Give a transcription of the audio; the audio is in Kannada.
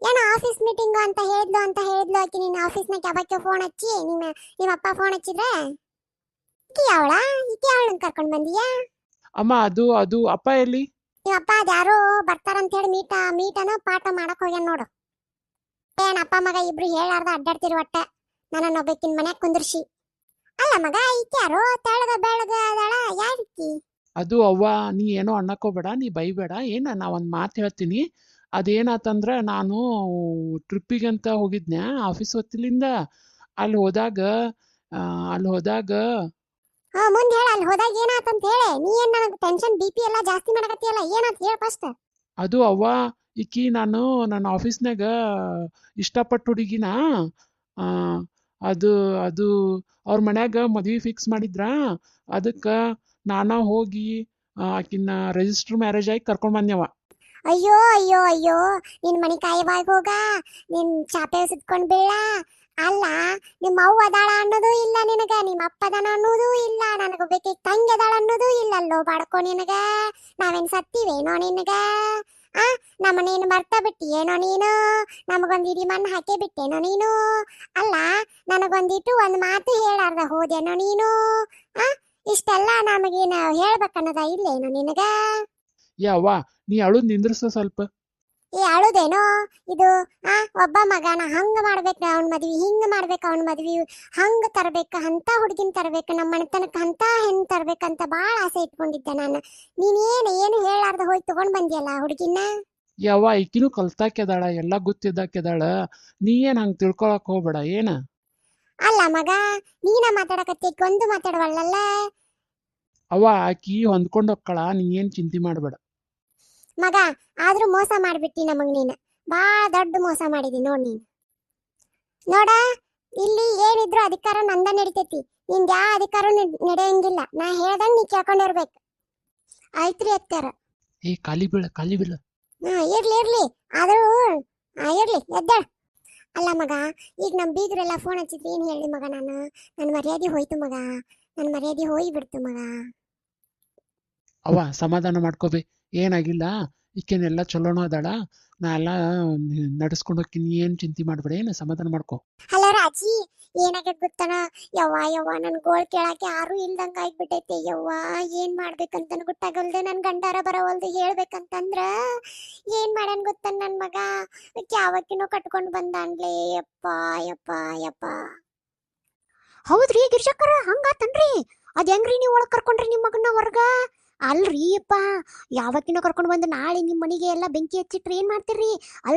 ಏನೋ ಆಫೀಸ್ ಮೀಟಿಂಗ್ ಅಂತ ಹೇಳಿದ್ಲು ಆಕಿ ನಿನ್ನ ಆಫೀಸ್ನಾಗ ಯಾವಕ್ಕೆ ಫೋನ್ ಹಚ್ಚಿ ನಿಮ್ಮ ಅಪ್ಪ ಫೋನ್ ಹಚ್ಚಿದ್ರೆ ಈಕಿ ಅವಳನ್ನ ಕರ್ಕೊಂಡ್ ಬಂದಿಯಾ? ಅಮ್ಮ ಅದು ಅಪ್ಪ ಎಲ್ಲಿ? ನಿಮ್ಮ ಅಪ್ಪ ಅದ್ಯಾರೋ ಬರ್ತಾರಂತ ಹೇಳಿ ಮೀಟನ ಪಾಠ ಮಾಡಕ್ ಹೋಗ್ಯಾನ ನೋಡು. ಏನ್ ಅಪ್ಪ ಮಗ ಇಬ್ರು ಹೇಳಾರ್ದ ಅಡ್ಡಾಡ್ತಿರು ಒಟ್ಟೆ ನನ್ನ ಒಬ್ಬಕಿನ್ ಮನ್ಯಾಗ ಕುಂದ್ರಿಸಿ. ಅಲ್ಲ ಮಗ ಈಕಿ ಯಾರೋ ತೆಳಗ ಬೆಳಗ ಅದಳ ಯಾರಿಕ್ಕಿ? ಅದು ಅವ್ವ, ನೀ ಏನೋ ಅನ್ನಕೋಬೇಡ, ನೀ ಬೈಬೇಡ. ನಾ ಒಂದು ಮಾತು ಹೇಳ್ತೀನಿ. ಅದೇನಾತಂದ್ರೆ ನಾನು ಟ್ರಿಪ್ಪಿಗಂತ ಹೋಗಿದ್ನ್ಯಾ ಆಫೀಸ್ ಹೊತ್ತಿಲಿಂದ. ಅಲ್ಲಿ ಹೋದಾಗ ಮುಂದೆ ಹೇಳ, ಅಲ್ಲಿ ಹೋದಾಗ ಏನಾತಂತ ಹೇಳಿ. ನೀ ಏನ್ ನನಗೆ ಟೆನ್ಷನ್ ಬಿ.ಪಿ ಎಲ್ಲ ಜಾಸ್ತಿ ಮಾಡಕತ್ತಿಯಲ್ಲ, ಏನಾತ್ ಹೇಳ ಫಸ್ಟ್. ಅದು ಅವ್ವ, ನಾನು ನನ್ನ ಆಫೀಸ್ನಾಗ ಇಷ್ಟಪಟ್ಟು ಹುಡುಗಿನ ಆ, ಅದು ಅದು ಅವ್ರ ಮನ್ಯಾಗ ಮದ್ವಿ ಫಿಕ್ಸ್ ಮಾಡಿದ್ರ. ಅದಕ್ಕೆ ನಾನ ಹೋಗಿ ಆಕಿನ ರಿಜಿಸ್ಟರ್ ಮ್ಯಾರೇಜ್ ಆಗಿ ಕರ್ಕೊಂಡ್ ಬಂದ್ಯವ. ಅಯ್ಯೋ ಅಯ್ಯೋ ಅಯ್ಯೋ, ನಿನ್ ಮನಿ ಕಾಯವಾಗಿ ಹೋಗ, ನಿನ್ ಚಾಪೆ ಸುತ್ಕೊಂಡ್ ಬೀಳ. ಅಲ್ಲ, ನಿಮ್ಮ ಅವ್ವ ಅದಾಳ ಅನ್ನೋದು ಇಲ್ಲ ನಿನಗ, ನಿಮ್ಮ ಅಪ್ಪ ಅದಾನ ಅನ್ನೋದು ಇಲ್ಲ, ನನಗ ಬೇಕಿ ತಂಗಿ ಅದಾಳ ಅನ್ನೋದು ಇಲ್ಲಲ್ಲೋ ಬಾಡ್ಕೋ ನಿನಗ. ನಾವೇನ್ ಸತ್ತಿವೇನೋ ನಿನಗ? ಆ ನಮ್ಮನೇನು ಮರ್ತ ಬಿಟ್ಟಿಯೇನೋ ನೀನು? ನಮಗೊಂದು ಇಡೀ ಮಣ್ಣು ಹಾಕೇ ಬಿಟ್ಟೇನೋ ನೀನು? ಅಲ್ಲ, ನನಗೊಂದಿಟ್ಟು ಒಂದು ಮಾತು ಹೇಳಾರ್ದ ಹೋದೇನೋ ನೀನು? ಆ ಇಷ್ಟೆಲ್ಲ ನಮಗೇನು ಹೇಳ್ಬೇಕನ್ನೋದ ಇಲ್ಲೇನೋ ನಿನಗ? ಅವ್ವ, ನೀ ಅಳುದ್ ನಿಂದ್ರಸ ಸ್ವಲ್ಪ. ಅಳುದೇನೋ ಇದು? ಒಬ್ಬ ಮಗನ ಹಂಗ ಮಾಡ್ಬೇಕು ಅವ್ನ ಮದ್ವಿ, ಹಿಂಗ ಮಾಡ್ಬೇಕು ಅವ್ನ ಮದ್ವಿ, ಹಂಗ ತರ್ಬೇಕು, ಅಂತ ಹುಡುಗಿನ ತರ್ಬೇಕು, ನಮ್ಮ ಮನೆತನಕ್ಕೆ ಅಂತ ಹೆಣ್ ತರ್ಬೇಕಂತ ಬಾಳ ಆಸೆ ಇಟ್ಕೊಂಡಿದ್ದೆ ನಾನು. ಏನು ಹೇಳಾರ್ದ ಹೋಗಿ ತಗೊಂಡ್ ಬಂದಿಯಲ್ಲ ಹುಡುಗಿನ. ಯವ್ವ, ಈಕಿನೂ ಕಲ್ತಾಕ್ಯದಾಳ, ಎಲ್ಲ ಗೊತ್ತಿದ್ದಾಕ್ಯದಾಳ. ನೀ ಏನ್ ಹಂಗ ತಿಳ್ಕೊಳಕ್ ಹೋಗ್ಬೇಡ. ಅಲ್ಲ ಮಗ, ನೀನ ಮಾತಾಡಕತ್ತಿ, ಒಂದು ಮಾತಾಡವಲ್ಲಲ್ಲ. ಅವ್ವ, ಆಕಿ ಹೊಂದ್ಕೊಂಡ್ ಹೋಗ್ಕಳ, ನೀ ಏನ್ ಚಿಂತೆ ಮಾಡ್ಬೇಡ. ಮಗ, ಆದ್ರೂ ಮೋಸ ಮಾಡ್ಬಿಟ್ಟಿ ನಮಗ್ ನೀನು. ಬಾಳ ದೊಡ್ಡ ಮೋಸ ಮಾಡಿದಿ ನೋಡ್ ನೀನು. ನೋಡ, ಇಲ್ಲಿ ಏನಿದ್ರು ಅಧಿಕಾರ ನಂದ ನಡಿತೈತಿ, ನಿಂದ ಯಾವ ಅಧಿಕಾರ ನಡೆಯಂಗಿಲ್ಲ. ನಾ ಹೇಳ್ದಂಗ್ ನೀ ಕೇಳ್ಕೊಂಡಿರ್ಬೇಕು. ಆಯ್ತ್ರಿ ಅತ್ತಾರ. ಖಾಲಿ ಬೀಳ. ಇರ್ಲಿ ಆದ್ರೂ ಇರ್ಲಿ ಎದ್ದಾಳ. ಅಲ್ಲ ಮಗ, ಈಗ ನಮ್ ಬೀಗರೆಲ್ಲ ಫೋನ್ ಹಚ್ಚಿದ್ರು ಏನ್ ಹೇಳಿ ಮಗ? ನನ್ನ ಮರ್ಯಾದೆ ಹೋಯ್ತು ಮಗ, ನನ್ನ ಮರ್ಯಾದೆ ಹೋಗಿ ಬಿಡ್ತು ಮಗ. ಅವ್ವ, ಸಮಾಧಾನ ಮಾಡ್ಕೋಬೇ, ಏನಾಗಿಲ್ಲ. ಈಕೇನೆಲ್ಲ ಚಲೋನ ಅದಾಳ, ನಾ ಎಲ್ಲ ನಡ್ಸ್ಕೊಂಡು ಹೋಗ್ತೀನಿ. ಏನ್ ಚಿಂತೆ ಮಾಡ್ಬೇಡ, ಸಮಾಧಾನ ಮಾಡ್ಕೊ. ಅಲ್ಲ ರಾಜಿ, ಏನಾಗೈತ್ ಗೊತ್ತನ? ಯವ್ವ ನನ್ ಗೋಳ್ ಕೇಳಾಕ ಯಾರು ಇಲ್ದಂಗ ಆಗ್ಬಿಟ್ಟೈತೆ. ಯವ್ವ, ಏನ್ ಮಾಡ್ಬೇಕಂತನ ಗೊತ್ತಾಗಲ್ದೆ, ನನ್ ಗಂಡಾರ ಬರವಲ್ದು ಹೇಳ್ಬೇಕಂತಂದ್ರ. ಏನ್ ಮಾಡ್ಯಾನ್ ಗೊತ್ತ ನನ್ ಮಗ? ಯಾವಕ್ಕಿನೋ ಕಟ್ಕೊಂಡ್ ಬಂದಾನ್ಲೇ. ಯಪ್ಪ. ಹೌದ್ರಿ ಗಿರ್ಜಕ್ಕರ, ಹಂಗಾತನ್ರಿ? ಅದ್ ಹೆಂಗ್ರಿ ನೀವ್ ಒಳಗ್ ಕರ್ಕೊಂಡ್ರಿ ನಿಮ್ ಮಗನ ಹೊರಗ? ಅಲ್ರಿ ಅಪ್ಪ, ಯಾವಕ್ಕಿನೋ ಕರ್ಕೊಂಡ್ ಬಂದು ನಾಳೆ ನಿಮ್ ಮನಿಗೆ ಎಲ್ಲ ಬೆಂಕಿ ಹಚ್ಚಿಟ್ರಿ ಏನ್ ಮಾಡ್ತೀರಿ?